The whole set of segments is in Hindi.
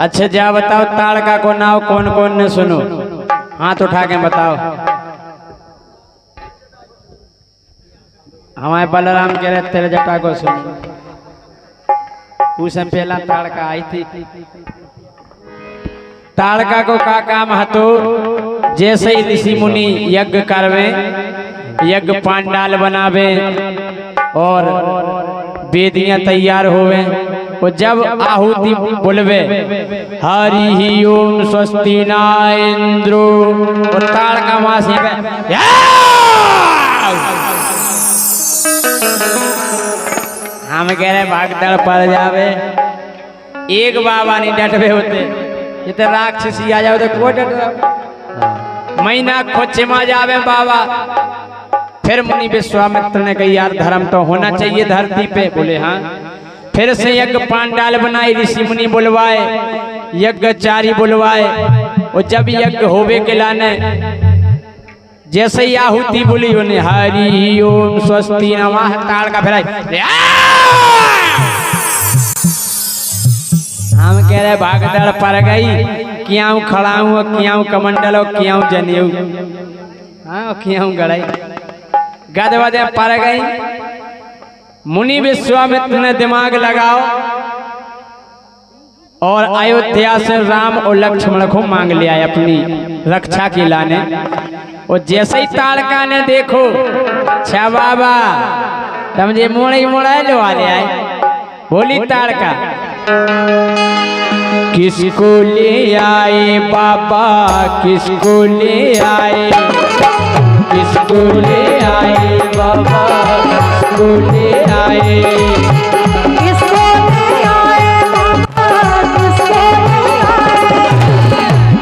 अच्छा जा बताओ ताड़का को नाव कौन कौन ने सुनो, हाथ उठा के बताओ। हमारे बलराम कह रहे तेरे जटा को सुनो, उससे पहला ताड़का आई थी। ताड़का को का काम हतो, जैसे ही ऋषि मुनि यज्ञ करवे, यज्ञ पांडाल बनावे और वेदियां तैयार होवे, और जब आहुति बोलवे हरि ओम स्वस्ति न इंद्रो, और ताड़का मासी हम कह रहे भागदड़ पड़ जावे, एक बाबा नहीं डटवे होते, ये तो राक्षसी आ जाओ तो कोई डट महीना खोचे मा जावे बाबा। फिर मुनि विश्वामित्र ने कही यार धर्म तो होना चाहिए धरती पे, बोले हाँ। फिर से यज्ञ पांडाल बनाए, ऋषि मुनि बुलवाए, यज्ञचारी बुलवाए, और जब यज्ञ होवे के लाने जैसे ही आहुति बोली उन्हें हरि ओम स्वस्ति नमः, ताड़का फिराई। हम कह रहे भागदड़ पड़ गई, क्यों खड़ा हूँ, क्यों कमंडल हो, क्यों जनेऊ, हाँ क्यों गड़ाई, गदवदे पड़ गई। मुनि विश्वामित्र ने दिमाग लगाओ और अयोध्या से राम और लक्ष्मण को मांग लिया अपनी रक्षा के लाने। और जैसे ही ताड़का ने देखो छा बाबा तमजे मोड़े मोड़ा लो आले आए, बोली ताड़का किसको ले आए बाबा, किसको ले आए, किसको ले आए बाबा, किसको ले आए, किसको ले आए बाबा, किसको ले आए,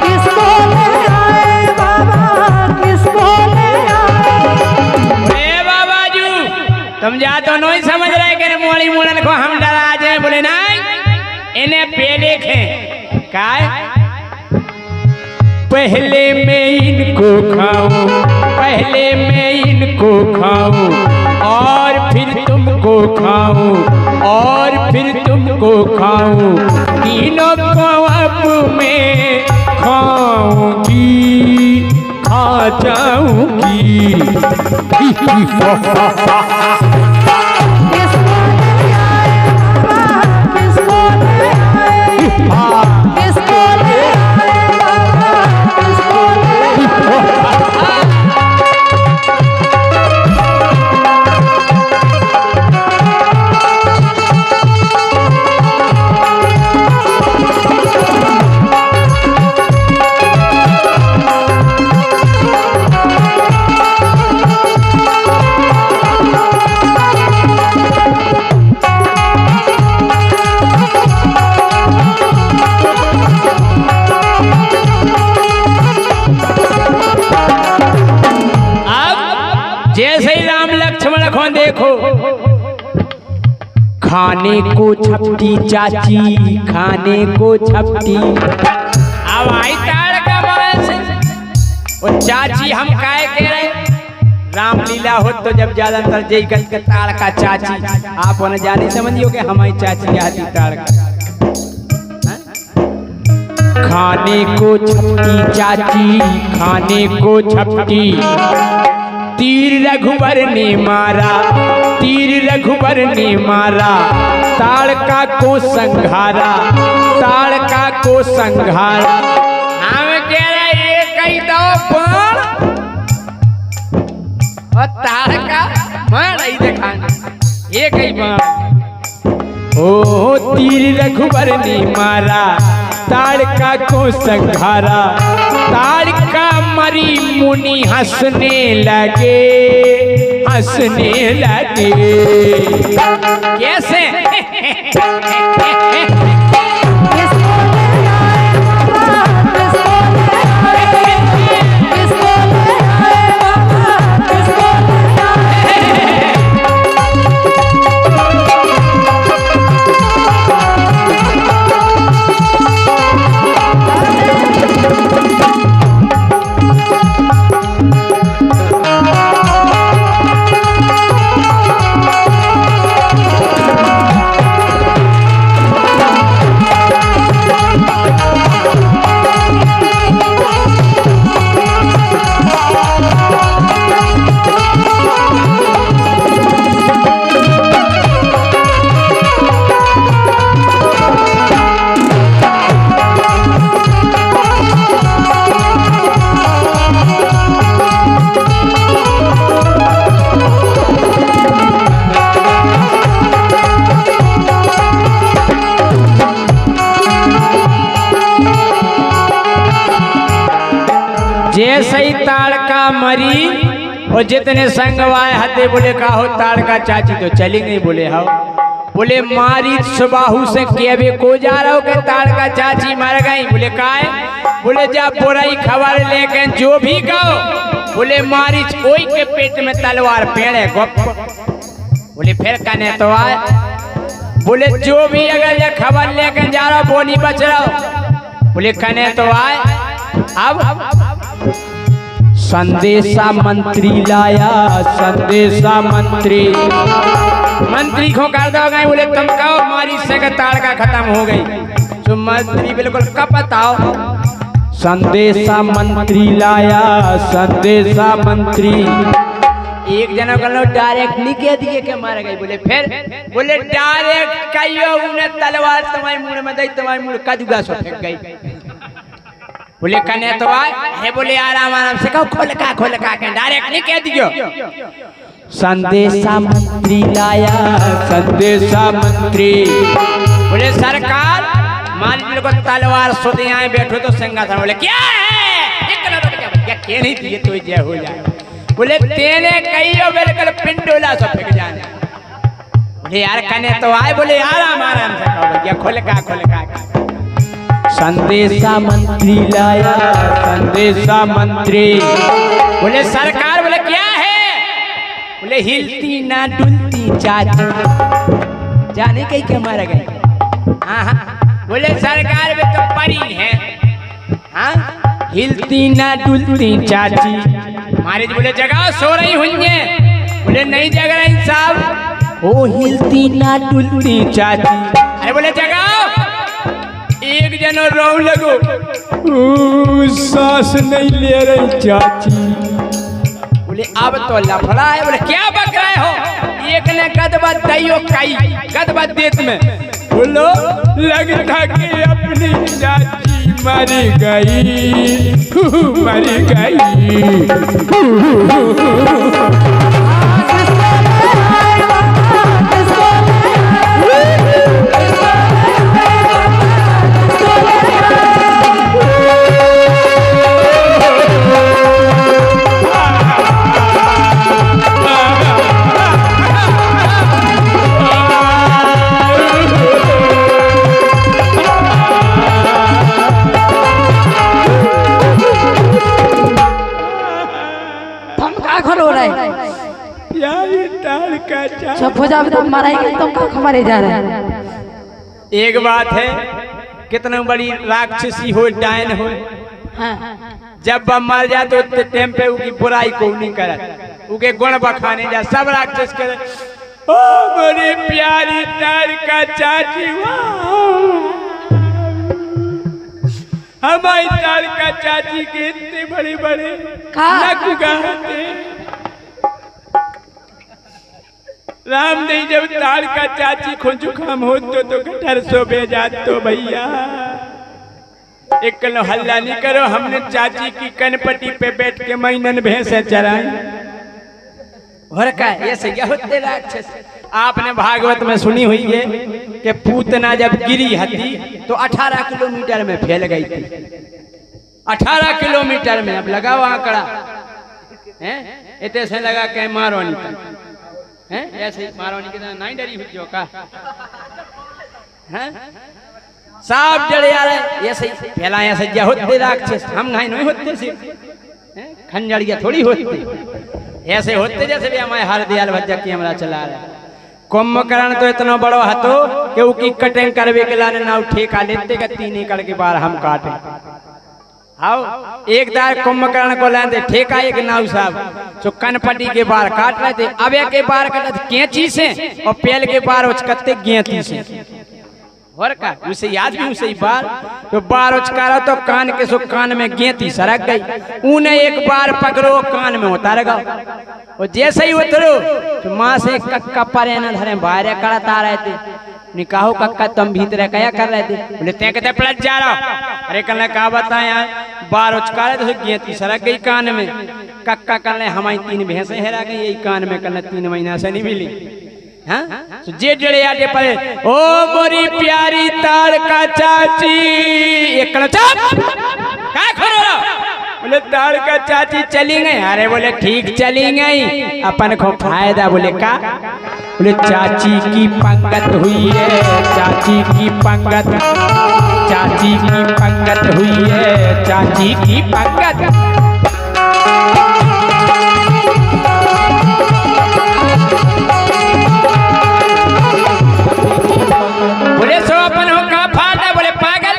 किसको ले आए बाबा, किसको ले आए। बाबा जू तुम जा तो नहीं समझ रहे कि मोड़ी मुड़न को हम डरा जाए, बोले नहीं इन्हें पे देखे काय, पहले मैं इनको खाऊं, पहले मैं इनको खाऊं, और फिर तुमको खाऊं, और फिर तुमको खाऊं, तीनों को अब मैं खाऊंगी, खा जाऊंगी। जैसे ही राम लक्ष्मण को देखो, खाने को छपटी चाची, खाने को छपटी। अब आई ताड़का से और चाची हम काहे कह रहे, रामलीला हो तो जब ज्यादातर जय करके ताड़का चाची, आप उन्हें जाने समझियो कि हमारी चाची आती ताड़का। खाने को छपटी चाची, खाने को छपटी, तीर रघुबर ने मारा, तीर रघुबर ने मारा, ताड़का को संघारा, ताड़का को संघारा। हम कह रहे ये कहीं दो बाण और ताड़का मार रही दिखाने, ये कहीं बाण। ओ तीर रघुबर ने मारा, ताड़का को संघारा, ताड़का मरी मुनि हंसने लगे, हंसने लगे। कैसे जैसे ही ताड़का मरी और जितने संगवाए हते बोले का हो ताड़का चाची तो चली गई। बोले हाँ। बोले मारी सुबाहू से केबे को जा रहा हो के ताड़का चाची मर गई। बोले काहे? बोले जा बुराई खबर लेके जो भी कहो। बोले मारी कोई के पेट में तलवार पेड़े गप। बोले फिर कने तो आए। बोले जो भी अगर ये खबर लेके जा रहा वो नहीं बच रहा। बोले कने तो आए। अब संदेशा मंत्री लाया, संदेशा मंत्री को कर दो गए। बोले तुम कहो मारी से ताड़का खत्म हो गई। तो मंत्री बिल्कुल कब बताओ। संदेशा मंत्री लाया, संदेशा मंत्री। एक जना कहो डायरेक्ट नहीं कह दिए के मार गई। बोले फिर? बोले डायरेक्ट कहियो उन्हें तलवार तुम्हारे मुंह में दई, तुम्हारे मुंह कदूगा सो फेंक गई। बोले कने तो आए है। बोले आराम आराम से कहो खोल का के डायरेक्ट नहीं कह दियो। संदेशा मंत्री लाया, संदेशा मंत्री। बोले सरकार मान लो तलवार सोते आए बैठो तो सिंहासन। बोले क्या है? क्या नहीं दिए तो जय हो जाए। बोले तेने कहियो बिल्कुल पिंडोला सो फेंक जाने। बोले यार कने तो आए। बोले आराम आराम से कहो भैया खोल का। संदेशा मंत्री लाया, संदेशा मंत्री। बोले सरकार। बोले क्या है? बोले हिलती ना डुलती चाची जाने कहीं के मारा गए। हाँ। बोले सरकार में तो परी है। हाँ। हिलती ना डुलती चाची मारे। बोले जगह सो रही हुई। बोले नहीं जग रही साहब। ओ हिलती ना डुलती चाची। अरे बोले जगह। एक जनो रो लगो सांस नहीं ले रही चाची। बोले अब तो लफड़ा है। बोले क्या बक रहे हो? एक ने गदबा दैयो कई गदबा देत में। बोलो लगता कि अपनी चाची मर गई, मर गई। सब हो जाए तो मराएंगे। तुम कहाँ खबरे जा रहे हैं? एक बात है कितना बड़ी राक्षसी हो डायन हो। हाँ। जब वह मर जाए तो उतने टाइम पे उनकी बुराई को नहीं करे, उनके गुण बखाने जा सब राक्षस करे। ओ बड़ी प्यारी ताड़का चाची, हमारी ताड़का चाची के इतने बड़े बड़े नख गाते। राम नहीं जब ताड़का चाची को जुकाम हो तो गटर सो भेजात तो भैया एक कलो हल्ला नहीं करो। हमने चाची की कनपट्टी पे बैठ के महीनन भैंसे चराई। और का ये सही होते राक्षस। आपने भागवत में सुनी हुई है कि पूतना जब गिरी हती तो 18 किलोमीटर में फैल गई थी। 18 किलोमीटर में। अब लगाओ आंकड़ा है इतने से लगा के मारो नहीं हैं? ऐसे मारो नहीं कितना नहीं डरी हुई जो का हैं? साफ जड़े आ रहे ये सही पहला ऐसे जा होते राक्षस। हम घाई नहीं होते सिर्फ खंजड़िया थोड़ी होती ऐसे होते जैसे भी हमारे हर दयाल भज्जा की हमारा चला रहा है। कुंभकर्ण तो इतना बड़ो हतो कि उसकी कटिंग करवे के लाने ना ठेका लेते का 3 एकड़ के बार हम काटे। आओ एक दार कुंभकर्ण को लेते ठेका एक नाव साहब जो कनपट्टी के बार काट रहे थे। अब के बार कटत कैंची से और पेल के बार उचकते गेंती से। और का उसे याद भी उसे बार तो बार उचकारा तो कान के सो कान में गेंती सरक गई। उन्हें एक बार पकड़ो कान में उतार गो और जैसे ही उतरो तो माँ से कक्का परे न धरे बाहर करता रहे थे। निकाहो कक्का तुम भीतर क्या कर रहे थे? बोले ते कहते पलट जा रहा। अरे कल कहा बताया बार उचकारे तो गेंती सरक गई कान में। कक्का कल हमारी 3 भैंसे हेरा गई यही कान में। कल 3 महीना से नहीं मिली। हाँ तो जे जड़े आटे पड़े ओ मोरी प्यारी ताड़का चाची एक कल चुप क्या खड़ो बोले ताड़ का चाची चली गई। अरे बोले ठीक चली गई, अपन को फायदा। बोले का? बोले चाची की पंगत हुई है, चाची की पंगत, चाची की पंगत हुई है, चाची की पंगत। बोले सो अपन हो का फायदा? बोले पागल।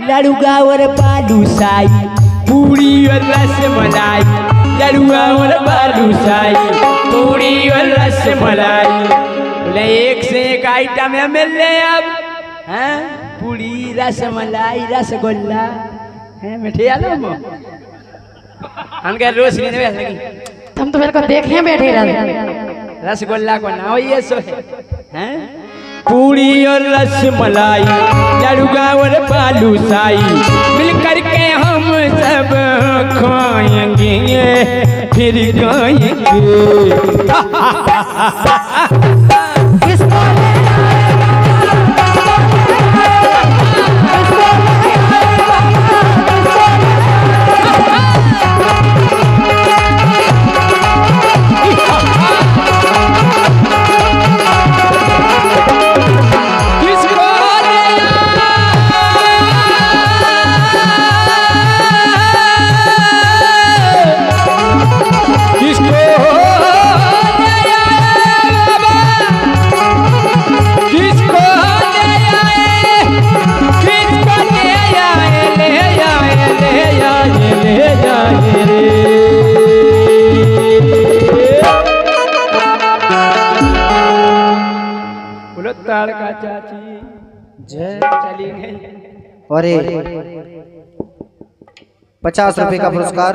लड़ुआ और बालूशाही, पूरी और रसमलाई, लड़ुआ और बालूशाही, पूरी और रसमलाई। बोले एक से एक आइटम है मिल रहे अब, हैं? पूरी, रसमलाई, रसगुल्ला, हैं? मिठिया लो मो हमके रोज नहीं देवे लगी। तुम तो मेरे को देखे बैठे रहते। रसगुल्ला को ना हो ये सो है, हैं? पूरी और रसमलाई, लड़ुआ और बालूशाही, मिलकर के हम सब खाएंगे फिर गाएंगे। ताड़ का चाची जय चली गई। और 50 रुपए का पुरस्कार